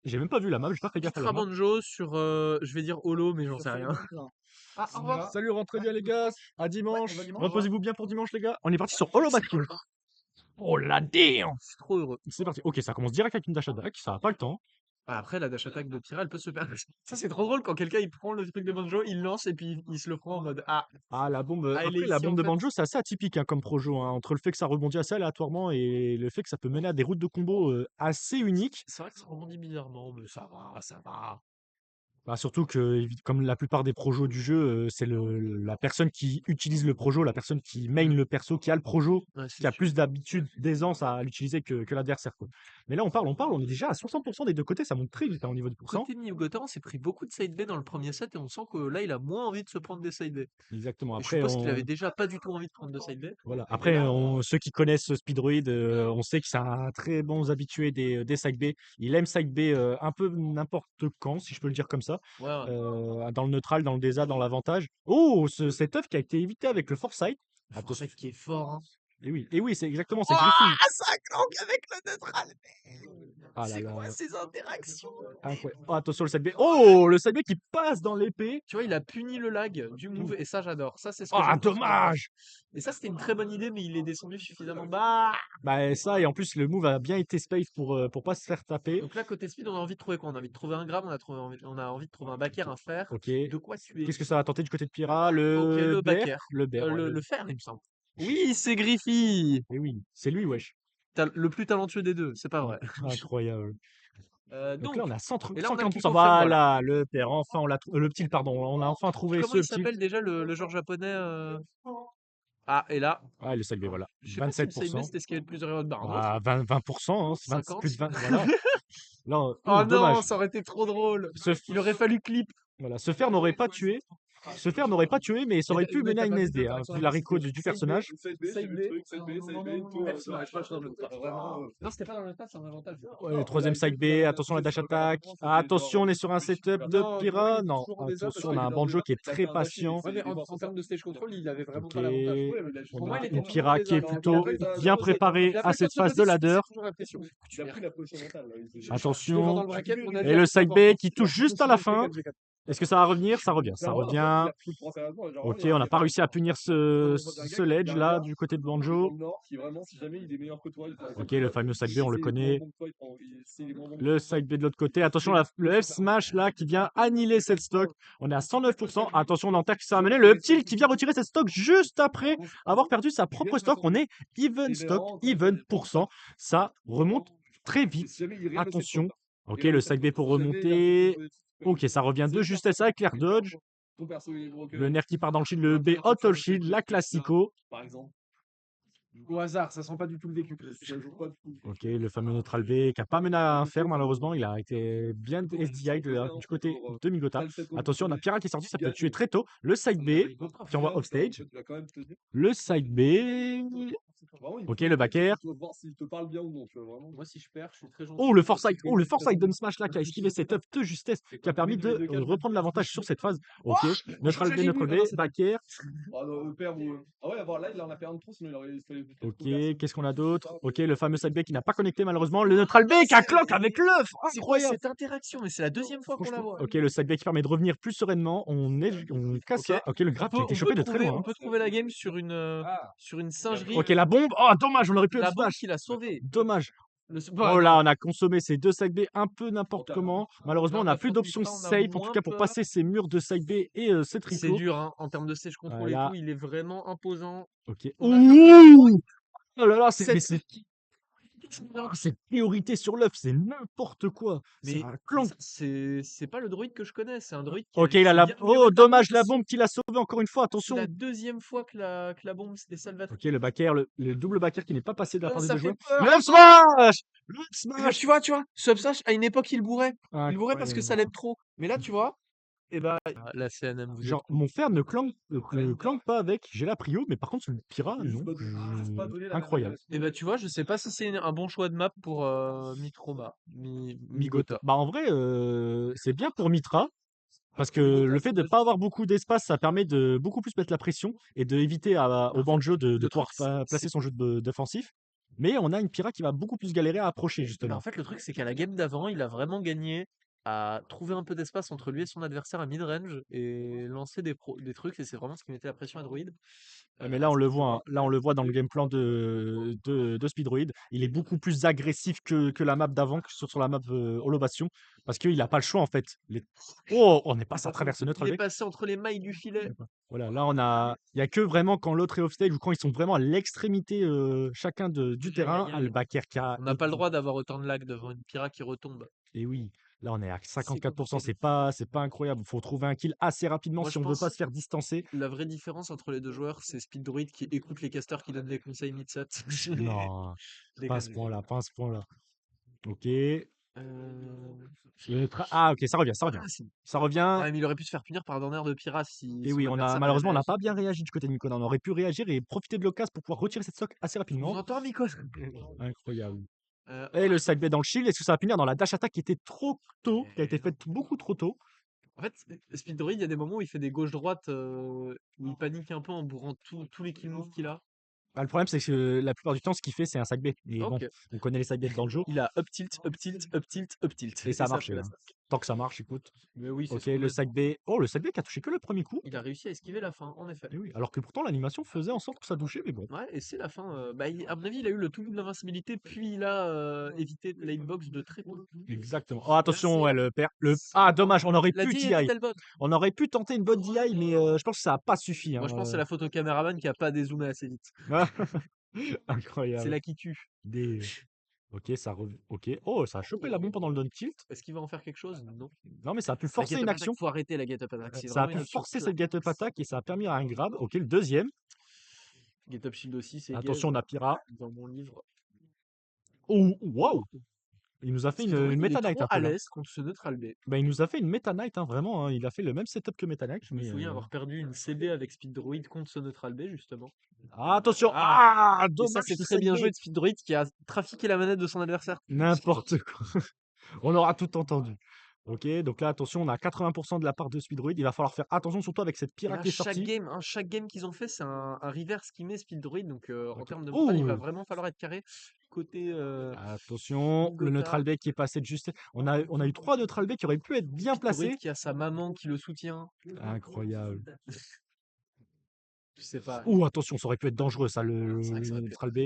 J'ai même pas vu la map, j'ai pas fait gaffe à la Pitra map. Banjo sur, je vais dire Holo, mais j'en sais rien. Ah, au revoir. Salut, rentrez bien les gars, à On va dimanche. dimanche. Reposez-vous bien pour dimanche les gars. On est parti sur Hollow Bastion. Oh la damn! Je suis trop heureux. C'est parti. Ok, ça commence direct avec une dash attack, ça a pas le temps. Ah, après, la dash attack de Pyrrha, elle peut se perdre. Ça, c'est trop drôle quand quelqu'un il prend le truc de Banjo, il lance et puis il se le prend en mode ah, Ah, la bombe. elle est Après, la ici bombe en de fait. banjo, c'est assez atypique hein, comme projo. Hein, entre le fait que ça rebondit assez aléatoirement et le fait que ça peut mener à des routes de combo assez uniques. C'est vrai que ça rebondit bizarrement, mais ça va, ça va. Bah, surtout que, comme la plupart des projos du jeu, c'est la personne qui utilise le projo, la personne qui main le perso, qui a le projo, Ouais, qui c'est a sûr. plus d'habitude, d'aisance à l'utiliser que l'adversaire, quoi. Mais là, on est déjà à 60% des deux côtés, ça monte très vite hein, au niveau du pourcent. Côté Niugotan, on s'est pris beaucoup de side B dans le premier set et on sent que là, il a moins envie de se prendre des side B. Exactement. Et je Après, suppose qu'il avait déjà pas du tout envie de prendre de side B. voilà. Après, ceux qui connaissent Speedroid, on sait que c'est un très bon habitué des side B. Il aime side B un peu n'importe quand, si je peux le dire comme ça. Ouais, ouais. Dans le neutral, dans le désa, dans l'avantage. Oh, cet œuf qui a été évité avec le foresight. Attention. Forsyth qui est fort, hein. Et oui, c'est exactement, c'est Griffin. Ouah, ça clanque avec le neutral B. Ah là C'est quoi là, ces interactions? incroyable. Oh, attention le side B. Oh, le side B qui passe dans l'épée. Tu vois, il a puni le lag du move et ça, j'adore. Ça, c'est ce que Ah, j'aime quand il adore. dommage. Et ça, c'était une très bonne idée, mais il est descendu suffisamment bas. Bah ça, et en plus, le move a bien été space pour pas se faire taper. Donc là, côté speed, on a envie de trouver quoi? On a envie de trouver un grab, on a envie de trouver un backer, un fer. Ok. De quoi tuer? Qu'est-ce que ça va tenter du côté de Pyrrha? Ok, Le le bear? backer. Le bear, ouais. Le fer, il me semble. Oui, c'est Griffy! Et oui, c'est lui, wesh. Le plus talentueux des deux, c'est pas vrai. Incroyable. Donc là, on Donc, a et là, on a le qui 140%. confirme, voilà. Voilà, le père, enfin, le petit, pardon. On a enfin trouvé Comment ce il petit. s'appelle déjà le joueur japonais Ah, et là, Ah, le side B, voilà. je sais pas si le side B 27%. c'était ce qu'il y avait de plus heureux. Bah, un autre, Ah, 20%, hein, 50. plus de 20, voilà. Là, Oh non, dommage. ça aurait été trop drôle. Ce, Il aurait fallu clip. voilà, ce fer n'aurait pas tué. Ce fer n'aurait pas tué, mais ça aurait pu mener à une SD, hein, vu la reco du personnage. Side B, Side le B. truc, side B, side B, tout, j'arrive pas dans le tas. Vraiment. Non, c'était pas dans le tas, c'est un avantage. Ouais, troisième side B, attention la dash attack. Attention, on est sur un setup de Non, pour moi, il Pyra. était Non, toujours en désert parce attention, on a qu'il un était en Banjo désert. qui est très patient. Ouais, mais en termes de stage control, il avait vraiment Ok. pas l'avantage. On Pour moi, a il était une toujours en Pyra qui est désert. plutôt bien préparée à cette phase de ladder. C'est toujours la pression. Il a pris la pression mentale, là. Je vais voir Attention. dans le bracket, mon avis, Et le c'est side important. B qui touche juste à la fin. Est-ce que ça va revenir? Ça revient, ça revient. Ok, on n'a pas réussi à punir ce ledge là du côté de Banjo. Ok, le fameux side B, on le connaît. Le side B de l'autre côté. Attention, le F smash là qui vient annihiler cette stock. On est à 109%. Attention, Nanterre qui s'est amené. Le petit qui vient retirer cette stock juste après avoir perdu sa propre stock. On est even stock, even pourcent. Ça remonte très vite. Attention. Ok, le side B pour remonter. Ok, ça revient de justesse avec l'air dodge. Le nerf qui part dans le shield, le B auto shield, la classico. Par exemple. Au hasard, ça sent pas du tout le vécu. Ok, le fameux neutral B qui n'a pas mené à un fer malheureusement. Il a été bien SDI du côté de Migota. Attention, on a Pyra qui est sorti, ça peut tuer très tôt. Le side B qui envoie offstage. Le side B. Ok, le backer. Moi, si je perds, je suis très gentil. Oh, le foresight d'un smash là qui a esquivé cette œuf de justesse qui a permis de reprendre l'avantage sur cette phase. Ok, neutral B, backer. Ah ouais, là, il en a perdu trop, sinon il aurait. Ok, qu'est-ce qu'on a d'autre? Ok, le fameux side B qui n'a pas connecté malheureusement. Le neutral B qui a clock avec l'œuf! C'est quoi Incroyable! cette interaction? Mais c'est la deuxième fois qu'on la voit. Ok, le side B qui permet de revenir plus sereinement. On casse Ok. ça. Ok, le grab qui a été chopé de très loin. On peut trouver la game sur une singerie. Ok, la bombe. Oh, dommage, on aurait pu La le bombe smash. qui l'a sauvé. Dommage. Bah, Oh là, non. on a consommé ces deux side B un peu n'importe comment. Malheureusement, on n'a plus d'options safe, en tout cas pour passer ces murs de side B et ce C'est tricot. dur, hein. En termes de stage control et Voilà. tout, il est vraiment imposant. Ok. On a Ouh! Oh là là, Cette- c'est priorité sur l'œuf, c'est n'importe quoi. Mais C'est un clan. c'est pas le druide que je connais, c'est un druide qui Ok, il a s'est la. bien Oh, amélioré dommage, la aussi. bombe qui l'a sauvé encore une fois, C'est attention. la deuxième fois que la bombe s'était salvatrice. Ok, le backer, le double backer qui n'est pas passé de la part des Ça deux fait joueurs. peur. Le F smash! Le F smash! Tu vois, Subsash, à une époque, il bourrait. Il bourrait parce que ça Incroyable. l'aide trop. Mais là, tu vois, et bah, la CNM, vous Genre, mon fer ne clank pas avec. J'ai la prio, mais par contre, sur le Pyra, non. Incroyable. Et bah, tu vois, je sais pas si c'est un bon choix de map pour Migota. Bah, en vrai, c'est bien pour Mitra. Parce que le fait de ne pas avoir beaucoup d'espace, ça permet de beaucoup plus mettre la pression et d'éviter au banjo de pouvoir placer son jeu défensif. Mais on a une Pyra qui va beaucoup plus galérer à approcher, Mais en justement. fait, le truc, c'est qu'à la game d'avant, il a vraiment gagné à trouver un peu d'espace entre lui et son adversaire à mid-range et lancer des trucs, et c'est vraiment ce qui mettait la pression à Druid. Ouais, mais là, on le voit, hein. Là, on le voit dans le game plan de Speedroid. Il est beaucoup plus agressif que la map d'avant, que sur la map Holobation, parce qu'il n'a pas le choix, en fait. Oh, on est passé à travers ce neutral Il est deck. passé entre les mailles du filet. Voilà, là, il n'y a que vraiment quand l'autre est offstage ou quand ils sont vraiment à l'extrémité chacun du terrain. Ah, le backer qui a. On n'a pas le droit d'avoir autant de lag devant une Pyra qui retombe. Et oui, là, on est à C'est 54%. compliqué. C'est pas incroyable. Il faut trouver un kill assez rapidement Moi, si je on veut pas pense se faire distancer. la vraie différence entre les deux joueurs, c'est Speed Druid qui écoute les casters qui donnent les conseils mid-set. Non, Je pas à déconne, ce je point-là, pas à ce point-là. Ok. Euh, Ah, ok, ça revient, ça revient. Ah, c'est- Ça revient. Ouais, mais il aurait pu se faire punir par un Donner de Pyra si Et son oui, adversaire avait malheureusement, on n'a réagi. pas bien réagi du côté de Nicolas. On aurait pu réagir et profiter de l'occasion pour pouvoir retirer cette stock assez Tu nous rapidement. entends, Miko? Incroyable. Euh, Et le side B dans le shield, est-ce que ça va finir dans la dash attack qui était trop tôt, qui a été faite beaucoup trop tôt? En fait, Speed Druid, il y a des moments où il fait des gauches-droites, où il panique un peu en bourrant tous les kill moves qu'il a. Bah, le problème, c'est que la plupart du temps, ce qu'il fait, c'est un side B. Et bon, Ok. on connaît les side B dans le jeu. Il a up tilt, up tilt, up tilt, up tilt. Et ça a ça marché, fait la hein. stack. Tant que ça marche, écoute. Mais oui, c'est Ok, ce qu'on le aime. side B. Oh, le side B qui a touché que le premier coup. Il a réussi à esquiver la fin, en effet. Et oui, alors que pourtant, l'animation faisait en sorte que ça touchait, mais bon. Ouais, et c'est la fin. Bah, à mon avis, il a eu le tout bout de l'invincibilité, puis il a évité la hitbox de très peu. Exactement. Oh, attention, ouais, le père. Ah, dommage, on aurait La pu DI DI. était telle bonne. On aurait pu tenter une bonne DI, mais je pense que ça n'a pas suffi, Moi, hein. je pense que c'est la photo caméraman qui a pas dézoomé assez vite. C'est Incroyable. là qui tue. Ok, ça revient. Ok. Oh, ça a chopé la bombe pendant le down tilt. Est-ce qu'il va en faire quelque chose? Non. Non, mais ça a pu La forcer get une up attack, action. faut arrêter la get up attack. C'est Ça a vraiment pu une option forcer plate. cette get-up attack et ça a permis à un grab. Ok, le deuxième. Get up shield aussi, c'est Attention, on a Pyra. dans mon livre. Oh, waouh! Il nous a fait Speedroid, une il est Meta Knight trop un peu à là. l'aise contre ce neutral B. Bah, il nous a fait une Meta Knight, hein, vraiment, hein. Il a fait le même setup que Meta Knight. Je me souviens avoir perdu une CB avec Speedroid contre ce neutral B, justement. Attention! Ah! Ah! Et ça, Dommage c'est ce très bien side joué B. de Speedroid qui a trafiqué la manette de son adversaire. N'importe quoi. On aura tout entendu. Ok, donc là, attention, on a 80% de la part de Speedroid. Il va falloir faire attention, surtout avec cette Et Pyra là, qui est sortie. chaque game qu'ils ont fait, c'est un reverse qui met Speedroid. Donc, en termes de Oh! mental, il va vraiment falloir être carré. Côté Attention, le Bogota, neutral B qui est passé de juste. On a eu 3 neutral B qui auraient pu être bien Speedroid placés. qui a sa maman qui le soutient. Incroyable. Je sais pas. Ouh, attention, ça aurait pu être dangereux, ça, C'est vrai que ça le aurait pu neutral B.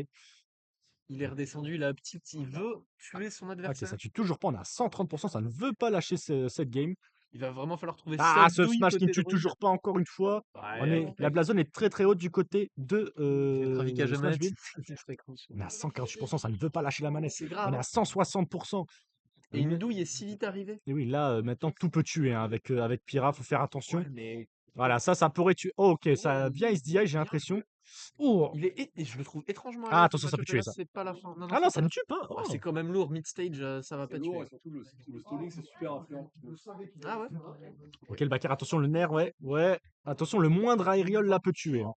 Il est redescendu, il a petit, il veut tuer son Ok, adversaire. ça tue toujours pas. On a 130%, ça ne veut pas lâcher cette game. Il va vraiment falloir trouver Ah, cette ce douille smash qui ne côté tue Druid. toujours pas encore une fois. Ouais, La blazone est très très haute du côté de le traficage de Smash manette, Build. c'est très conscient. On est à 148%, ça ne veut pas lâcher la manette. C'est On grave. est à 160%. Et une douille est si vite arrivée. Et oui, là, maintenant, tout peut tuer hein, avec Pyra, faut faire attention. Ouais, mais Voilà, ça pourrait tuer. Oh, ok, ça vient SDI, j'ai l'impression. Oh! et je le trouve étrangement à Ah, l'aise. attention, ça peut tuer ça. C'est pas la fin. Non, Ah non, c'est ça pas ne la tue pas. fin. Ouais, Oh. c'est quand même lourd. Mid-stage, ça va pas C'est tuer. lourd et surtout le stalling, c'est super influent. Ah ouais. Ok, le backer, attention, le nerf, ouais. Ouais. Attention, le moindre aériole là peut tuer, hein.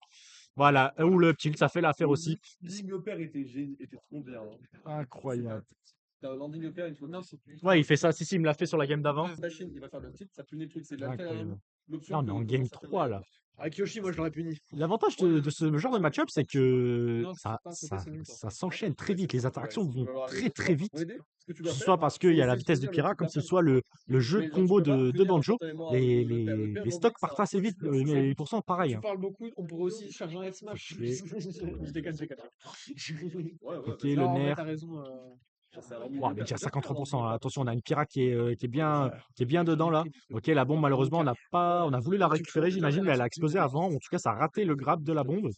Voilà, ou le tilt, ça fait l'affaire aussi. Le landing opère était trop bien, hein. Incroyable. T'as un landing opère, une fois. Non, c'est Ouais, il fait ça. Si, il me l'a fait sur la game d'avant. machine, il va faire le tilt, ça punit le truc. C'est de la Incroyable. l'option. Là, on est en que game commence à faire 3 là. Avec Yoshi, moi je l'aurais puni. L'avantage de ce genre de match-up, c'est que Non, c'est pas un côté, c'est nul, ça. ça s'enchaîne très vite. Les interactions Tu vont vas avoir très les très autres vite. pour aider. Ce que tu Que dois ce faire, soit parce qu'il y a la c'est vitesse de saisir le Pyra, truc comme ce d'après. soit le jeu Mais de genre, tu combo peux pas de punir Banjo. instantanément Les, le père. Le les, père, les le stocks landing, ça partent assez vite, va. les pourcents pareil. Tu Hein. parles beaucoup, on pourrait aussi charger un F-Smash. Ok. Je déconne. Ouais, Ok, vas-y. le Non, en vrai, nerf. t'as raison. C'est un landing Ouah, mais opère. déjà C'est bien, 53%. landing Attention, on a une Pyra qui est bien dedans là. Ok, la bombe, malheureusement, on a voulu la récupérer, j'imagine, mais elle a explosé avant. En tout cas, ça a raté le grab de la bombe.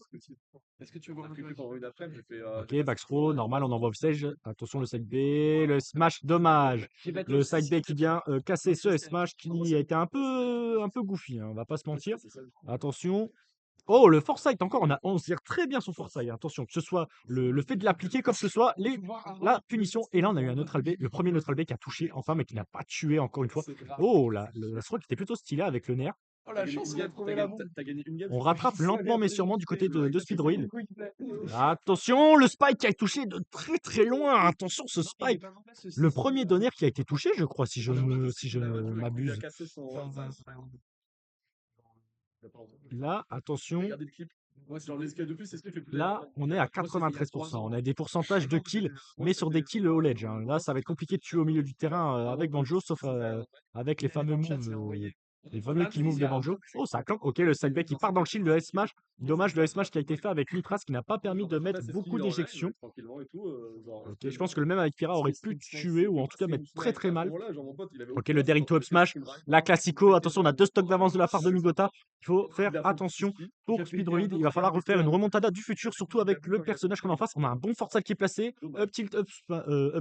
Est-ce que tu veux voir un truc pendant une après? J'ai fait. Ok, backthrow, normal, on envoie au stage. Attention, le side B, le smash, dommage. Le side B qui vient casser ce smash qui a été un peu goofy, hein, on va pas se mentir. Attention. Oh, le foresight encore, on gère très bien son foresight. Attention, que ce soit le fait de l'appliquer, comme que ce soit la punition. Et là, on a eu un neutral B, le premier neutral B qui a touché enfin, mais qui n'a pas tué encore une fois. Oh, la throw qui était plutôt stylée avec le nerf. Oh la chance, il a trouvé la bombe. T'as gagné une game. On rattrape lentement mais sûrement du côté de Speedroid. Attention, le spike qui a été touché de très très loin. Attention, ce spike. Le premier donner qui a été touché, je crois, si je ne m'abuse. Cassé son. Là, attention. Regardez le clip. Ouais, c'est genre les skills de plus, c'est ce qui fait plus. Là, on est à 93%. On a des pourcentages de kills, mais sur des kills au ledge, hein. Là, ça va être compliqué de tuer au milieu du terrain avec Banjo, sauf avec les fameux moves, les fameux kill moves de Banjo. Oh, ça clanque. Ok, le sideback qui part dans le shield, le S-Smash. Dommage, le S-Smash qui a été fait avec Nitras qui n'a pas permis de mettre beaucoup d'éjections. Ok, je pense que le même avec Pyrrha aurait pu tuer ou en tout cas mettre très très mal. Ok, le Daring to Up Smash. La Classico. Attention, on a 2 stocks d'avance de la part de Migota. Il faut faire attention pour Speedroid. Il va falloir refaire une remontada du futur, surtout avec le personnage qu'on a en face. On a un bon Forza qui est placé. Up tilt, up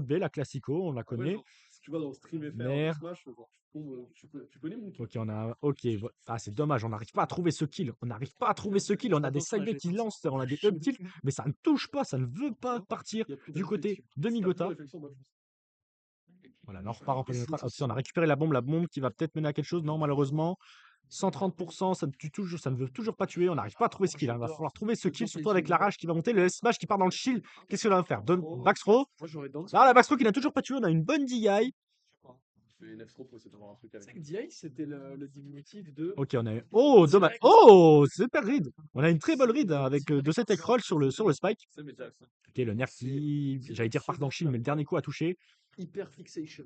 B, la Classico, on la connaît. Si tu vas dans Stream FR, Merde. Smash, tu connais mon truc. Ok, Ok, ah, c'est dommage, on n'arrive pas à trouver ce kill. On n'arrive pas à trouver ce kill. On a des sidebacks qui lancent, on a des up tilt, mais ça ne touche pas, ça ne veut pas partir du côté de Migota. Voilà, là on repart en polymétrage. On a récupéré la bombe qui va peut-être mener à quelque chose. Non, malheureusement. 130%, ça ne tue toujours, ça ne veut toujours pas tuer. On n'arrive pas à trouver ce kill, hein. Il va falloir trouver ce kill, surtout avec la rage qui va monter. Le S-Smash qui part dans le shield. Qu'est-ce qu'on va faire? Backthrow. Ah, la backthrow qui n'a toujours pas tué. On a une bonne DI. C'est que DI, c'était le diminutif de. Ok, on a eu. Oh, dommage. Oh, super read. On a une très bonne read hein, avec de cet egg roll sur le spike. Ok, le nerf qui, j'allais dire part dans le shield, mais le dernier coup a touché. Hyper fixation.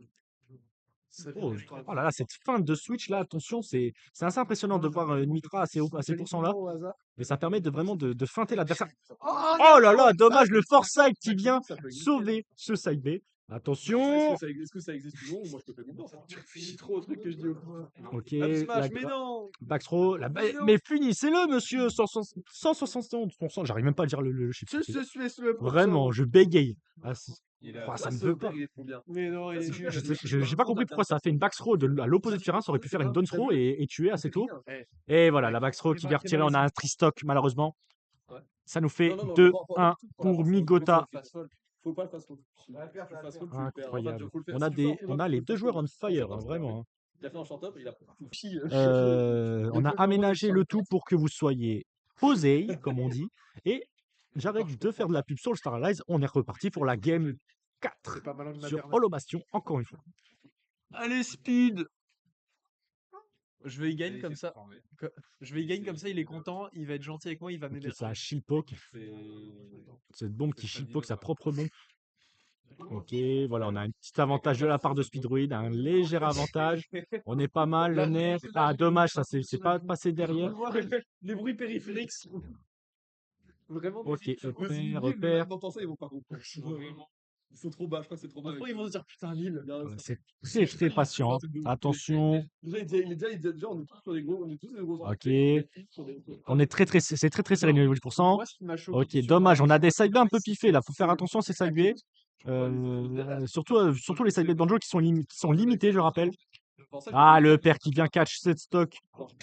Oh là là, cette fin de switch là, attention, c'est assez impressionnant de voir une Mitra à ces pourcents là. Mais ça permet de vraiment de feinter l'adversaire. Oh là là, dommage, le foresight qui vient sauver ce side B. Attention. Est-ce que ça existe toujours ou moi je te fais confiance? Tu réfléchis trop au truc que je dis au point. Ok, Smash, mais non. backthrow, mais finissez-le, monsieur. 171%. J'arrive même pas à dire le chiffre. Vraiment, je bégaye. Ça ne veut pas. Mais non, J'ai pas compris pourquoi ça a fait une backthrow à l'opposé de terrain. Ça aurait pu faire une down throw et tuer assez tôt. Et voilà, la backthrow qui vient retirer. On a un tristock, malheureusement. Ça nous fait 2-1 pour Migota. Faut pas le fast-fold. Incroyable. On a les deux joueurs on fire, hein, vraiment. Hein. Il a fait un short-up, il a on a aménagé le tout pour que vous soyez posés, comme on dit. Et j'arrête de faire de la pub sur le Star Allies. On est reparti pour la game 4 sur Hollow Bastion, encore une fois. Allez, Speed. Je vais y gagner comme ça. Je vais y gagner comme ça, il est content, il va être gentil avec moi, il va m'aider. Ça a shieldpoke. Cette bombe qui shieldpoke sa propre bombe. Ok, voilà, on a un petit avantage de la part de Speedroid, un léger avantage. On est pas mal, le nerf. Ah, dommage, ça c'est pas passé derrière. Les bruits périphériques. Vraiment. Ok, repère. Ils vont pas comprendre. Ils sont trop bas, je crois que c'est trop bas. Ils vont se dire putain, Lille. C'est très patient. Attention. Déjà, on est tous sur des gros. On est tous des gros. Ok. On est c'est très serré au niveau du pourcent. Ok, dommage. On a des side B un peu piffés là. Faut faire attention à ces side B. Surtout les side B de Banjo qui sont limités, je rappelle. Ah, le père qui vient catch cette stock.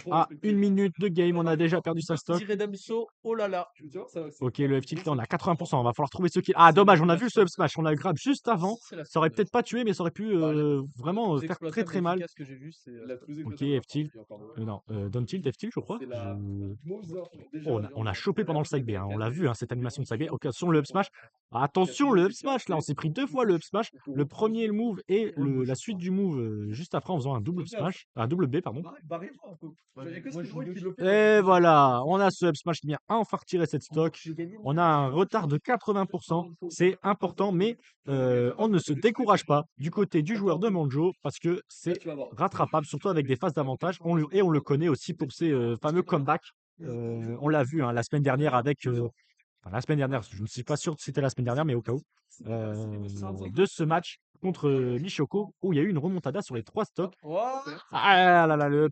Ah, 1 minute de game, on a déjà perdu sa stock. Oh là là. Ok, le F-tilt, on a 80%. On va falloir trouver ce kill. Ah, dommage, on a vu ce up-smash. On a le grab juste avant. Ça aurait peut-être pas tué, mais ça aurait pu vraiment faire très très mal. Ok, F-tilt. Non, down tilt, F-tilt, je crois. Oh, on a chopé pendant le side B. Hein. On l'a vu, hein, cette animation de side B. Ok, attention, le up-smash. Attention, le up-smash. Là, on s'est pris 2 fois le up-smash. Le premier move et la suite du move juste après en faisant un double smash. Un double B, pardon. Et voilà, on a ce up smash qui vient enfin retirer cette stock. On a un retard de 80%. C'est important, mais on ne se décourage pas du côté du joueur de Banjo parce que c'est rattrapable, surtout avec des phases d'avantage. Et on le connaît aussi pour ses fameux comebacks. On l'a vu hein, la semaine dernière avec. Enfin, la semaine dernière, je ne suis pas sûr que c'était la semaine dernière, mais au cas où, de ce match contre Michoko, où il y a eu une remontada sur les 3 stocks. Ah là là, le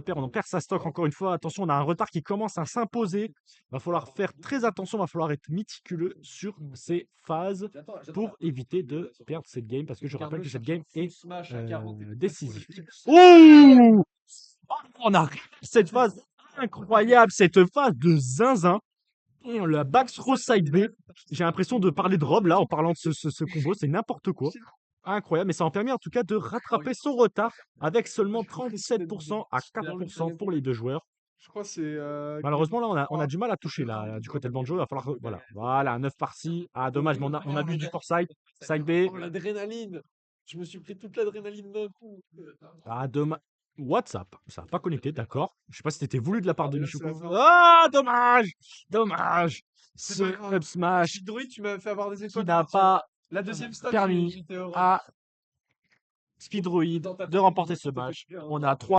père, on en perd sa stock encore une fois. Attention, on a un retard qui commence à s'imposer. Va falloir faire très attention, va falloir être méticuleux sur ces phases pour éviter de perdre cette game, parce que je rappelle que cette game est décisive. Ouh, on a cette phase incroyable, cette phase de zinzin. Et la backthrow side B. J'ai l'impression de parler de Rob là en parlant de ce combo, c'est n'importe quoi. Incroyable, mais ça en permet en tout cas de rattraper son retard avec seulement 37% à 4% pour les deux joueurs. Je crois que c'est. Malheureusement, là, on a du mal à toucher là, du côté de Banjo. Il va falloir. Voilà, un 9 par-ci. Ah, dommage, mais on a vu du foresight. Side B. Oh, l'adrénaline. Je me suis pris toute l'adrénaline d'un coup. Ah, dommage. WhatsApp. Ça n'a pas connecté, d'accord. Je sais pas si c'était voulu de la part de là, c'est la Michouko. fin. Ah, dommage! Dommage! C'est Ce pas grave. Up Smash Droid, tu m'as fait avoir des qui étoiles. n'a Tiens, pas la deuxième stat, permis j'étais heureux. à Speedroid Dans ta de tête, remporter ça ce te fait match. plaisir, hein. On a 3